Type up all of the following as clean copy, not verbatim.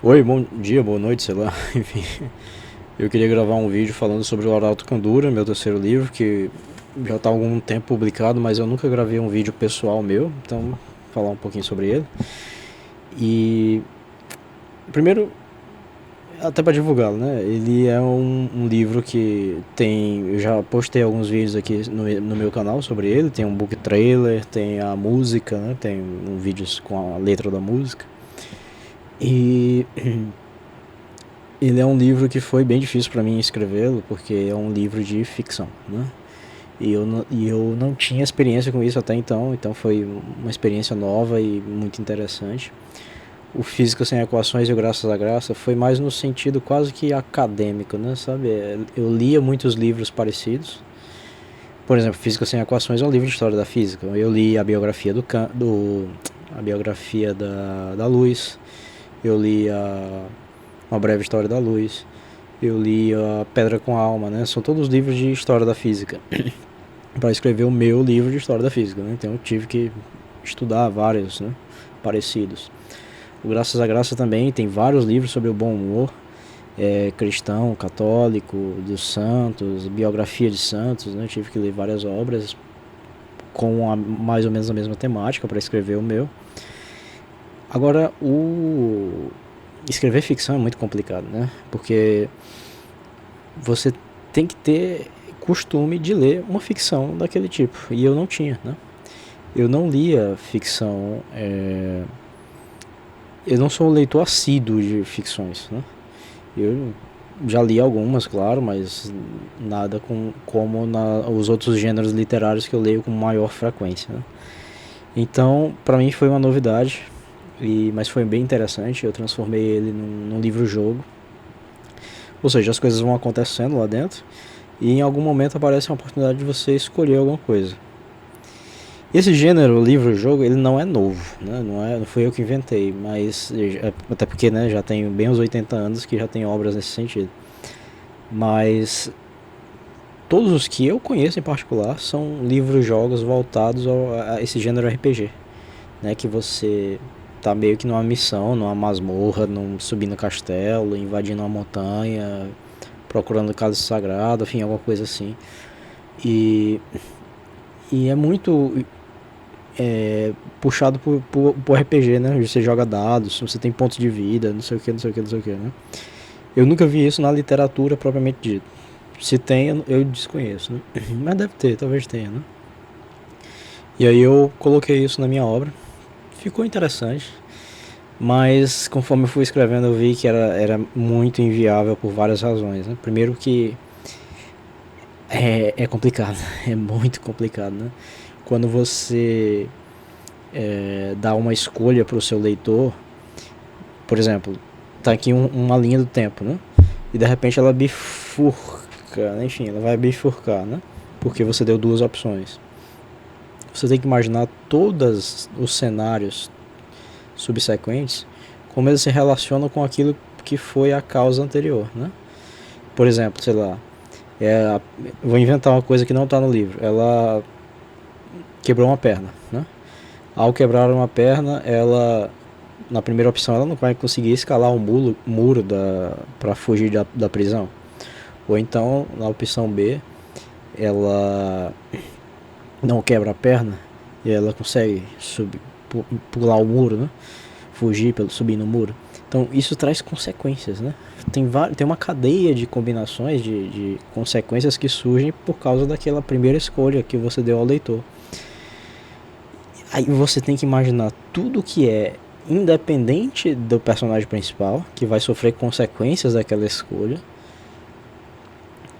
Oi, bom dia, boa noite, sei lá, enfim. Eu queria gravar um vídeo falando sobre o Arauto Kandura, meu terceiro livro, que já está há algum tempo publicado, mas eu nunca gravei um vídeo pessoal meu, então falar um pouquinho sobre ele. E primeiro, até para divulgá-lo, né? Ele é um livro que tem. Eu já postei alguns vídeos aqui no meu canal sobre ele. Tem um book trailer, tem a música, né? Tem um vídeos com a letra da música. E ele é um livro que foi bem difícil para mim escrevê-lo, porque é um livro de ficção, né? E eu não tinha experiência com isso até então, então foi uma experiência nova e muito interessante. O Física Sem Equações e o Graças à Graça foi mais no sentido quase que acadêmico, né? Sabe? Eu lia muitos livros parecidos. Por exemplo, Física Sem Equações é um livro de história da física. Eu li a biografia a biografia da luz. Eu li Uma Breve História da Luz. Eu li a Pedra com Alma, né? São todos livros de história da física para escrever o meu livro de história da física, né? Então eu tive que estudar vários, né, parecidos. O Graças à Graça também tem vários livros sobre o bom humor, cristão, católico, dos santos, biografia de santos, né? Eu tive que ler várias obras com mais ou menos a mesma temática para escrever o meu. Agora, o escrever ficção é muito complicado, né? Porque você tem que ter costume de ler uma ficção daquele tipo, e eu não tinha, né? Eu não lia ficção, eu não sou um leitor assíduo de ficções, né? Eu já li algumas, claro, mas nada como os outros gêneros literários que eu leio com maior frequência, né? Então, para mim foi uma novidade, mas foi bem interessante. Eu transformei ele num livro-jogo, ou seja, as coisas vão acontecendo lá dentro e em algum momento aparece a oportunidade de você escolher alguma coisa. Esse gênero, livro-jogo, ele não é novo, né? Não fui eu que inventei, mas até porque, né, já tenho bem uns 80 anos que já tem obras nesse sentido. Mas todos os que eu conheço em particular são livros-jogos voltados a esse gênero RPG, né? Que você tá meio que numa missão, numa masmorra, subindo castelo, invadindo uma montanha, procurando cálice sagrado, enfim, alguma coisa assim. E, e é muito puxado por RPG, né? Você joga dados, você tem pontos de vida, não sei o que, não sei o que, não sei o que, né? Eu nunca vi isso na literatura propriamente dita. Se tem, eu desconheço, né? Mas deve ter, talvez tenha, né? E aí eu coloquei isso na minha obra. Ficou interessante, mas conforme eu fui escrevendo eu vi que era muito inviável por várias razões, né? Primeiro que é complicado, é muito complicado, né? Quando você dá uma escolha para o seu leitor, por exemplo, tá aqui uma linha do tempo, né? E de repente ela bifurca, né? Enfim, ela vai bifurcar, né? Porque você deu duas opções. Você tem que imaginar todos os cenários subsequentes, como eles se relacionam com aquilo que foi a causa anterior, né? Por exemplo, sei lá, vou inventar uma coisa que não está no livro. Ela quebrou uma perna, né? Ao quebrar uma perna, ela, na primeira opção, ela não vai conseguir escalar o muro para fugir da prisão. Ou então, na opção B, ela não quebra a perna e ela consegue pular o muro, né? Fugir subir no muro. Então isso traz consequências, né? Tem uma cadeia de combinações de consequências que surgem por causa daquela primeira escolha que você deu ao leitor. Aí você tem que imaginar tudo que é independente do personagem principal, que vai sofrer consequências daquela escolha,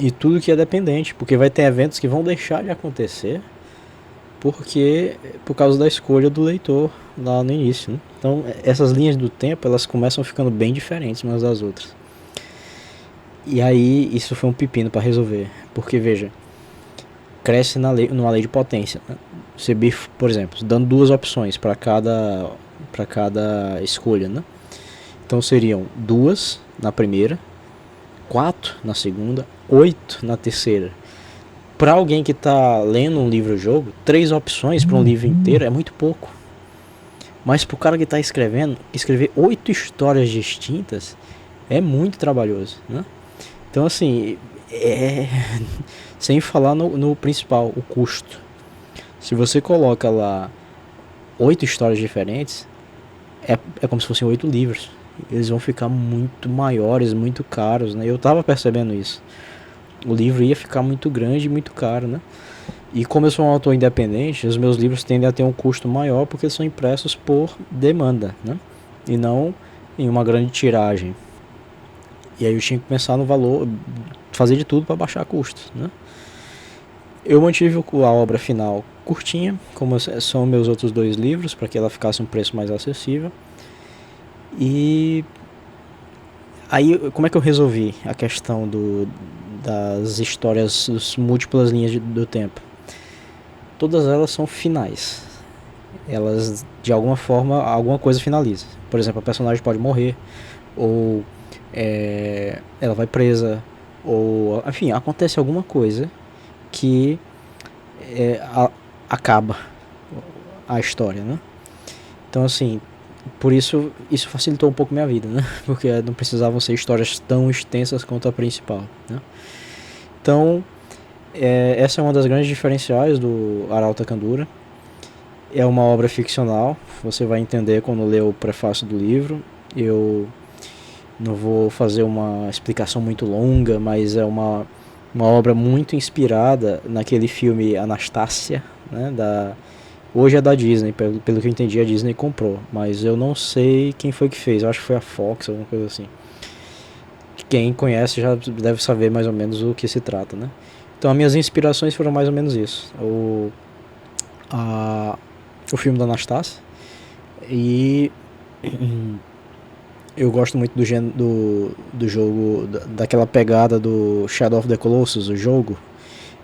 e tudo que é dependente, porque vai ter eventos que vão deixar de acontecer por causa da escolha do leitor lá no início, né? Então essas linhas do tempo elas começam ficando bem diferentes umas das outras. E aí isso foi um pepino para resolver, porque veja, cresce numa lei de potência, né? Você, por exemplo, dando duas opções para cada escolha, né? Então seriam duas na primeira, 4 na segunda, 8 na terceira. Para alguém que está lendo um livro-jogo, 3 opções para um livro inteiro é muito pouco. Mas pro cara que tá escrevendo, escrever 8 histórias distintas é muito trabalhoso, né? Então assim, sem falar no principal, o custo. Se você coloca lá 8 histórias diferentes, é como se fossem 8 livros. Eles vão ficar muito maiores, muito caros, né? Eu tava percebendo isso. O livro ia ficar muito grande e muito caro, né? E como eu sou um autor independente, os meus livros tendem a ter um custo maior porque eles são impressos por demanda, né? E não em uma grande tiragem. E aí eu tinha que pensar no valor, fazer de tudo para baixar custos, né? Eu mantive a obra final curtinha, como são meus outros 2 livros, para que ela ficasse um preço mais acessível. E aí, como é que eu resolvi a questão das histórias, das múltiplas linhas do tempo? Todas elas são finais. Elas, de alguma forma, alguma coisa finaliza. Por exemplo, a personagem pode morrer, ou ela vai presa, ou enfim, acontece alguma coisa que acaba a história, né? Então assim, por isso facilitou um pouco minha vida, né? Porque não precisavam ser histórias tão extensas quanto a principal, né? Então essa é uma das grandes diferenciais do Arauto Kandura. É uma obra ficcional, você vai entender quando ler o prefácio do livro. Eu não vou fazer uma explicação muito longa, mas é uma obra muito inspirada naquele filme Anastácia, né, hoje é da Disney, pelo que eu entendi a Disney comprou, mas eu não sei quem foi que fez, eu acho que foi a Fox, alguma coisa assim. Quem conhece já deve saber mais ou menos o que se trata, né? Então as minhas inspirações foram mais ou menos isso. O filme da Anastácia. E eu gosto muito do jogo, daquela pegada do Shadow of the Colossus, o jogo,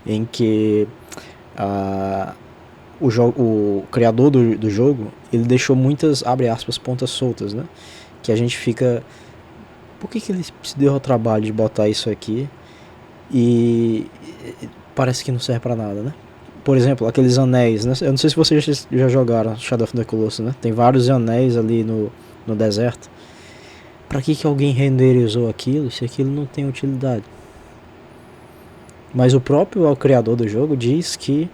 em que o criador do jogo, ele deixou muitas, abre aspas, pontas soltas, né? Que a gente fica... Por que ele se deu ao trabalho de botar isso aqui e parece que não serve pra nada, né? Por exemplo, aqueles anéis, né? Eu não sei se vocês já jogaram Shadow of the Colossus, né? Tem vários anéis ali no deserto. Pra que alguém renderizou aquilo se aquilo não tem utilidade? Mas o próprio criador do jogo diz que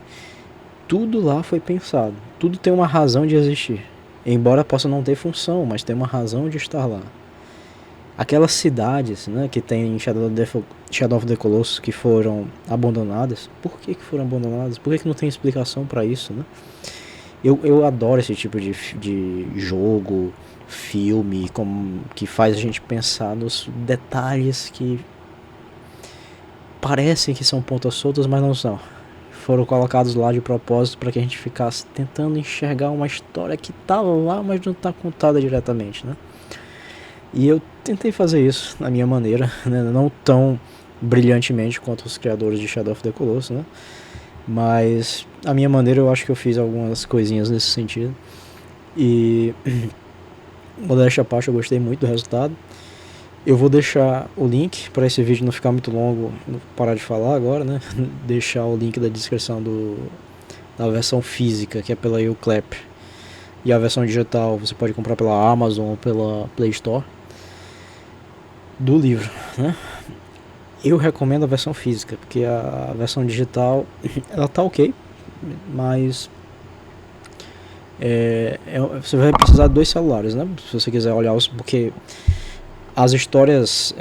tudo lá foi pensado. Tudo tem uma razão de existir. Embora possa não ter função, mas tem uma razão de estar lá. Aquelas cidades, né, que tem em Shadow of the Colossus que foram abandonadas, por que foram abandonadas? Por que não tem explicação para isso, né? Eu adoro esse tipo de jogo, filme, que faz a gente pensar nos detalhes que parecem que são pontas soltas, mas não são. Foram colocados lá de propósito para que a gente ficasse tentando enxergar uma história que tá lá, mas não tá contada diretamente, né? E eu tentei fazer isso na minha maneira, né? Não tão brilhantemente quanto os criadores de Shadow of the Colossus, né? Mas a minha maneira eu acho que eu fiz algumas coisinhas nesse sentido. E modéstia à parte, eu gostei muito do resultado. Eu vou deixar o link para esse vídeo não ficar muito longo, parar de falar agora, né? Deixar o link da descrição da versão física, que é pela Uclap. E a versão digital você pode comprar pela Amazon ou pela Play Store do livro, né? Eu recomendo a versão física, porque a versão digital ela tá ok, mas você vai precisar de 2 celulares, né? Se você quiser olhar porque as histórias,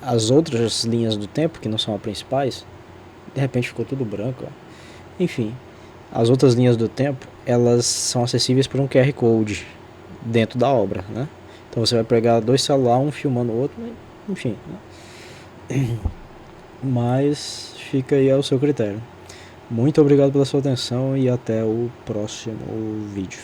as outras linhas do tempo, que não são as principais, de repente ficou tudo branco, ó. Enfim, as outras linhas do tempo, elas são acessíveis por um QR Code dentro da obra, né? Então você vai pegar 2 celulares, um filmando o outro, enfim, né? Mas fica aí ao seu critério. Muito obrigado pela sua atenção e até o próximo vídeo.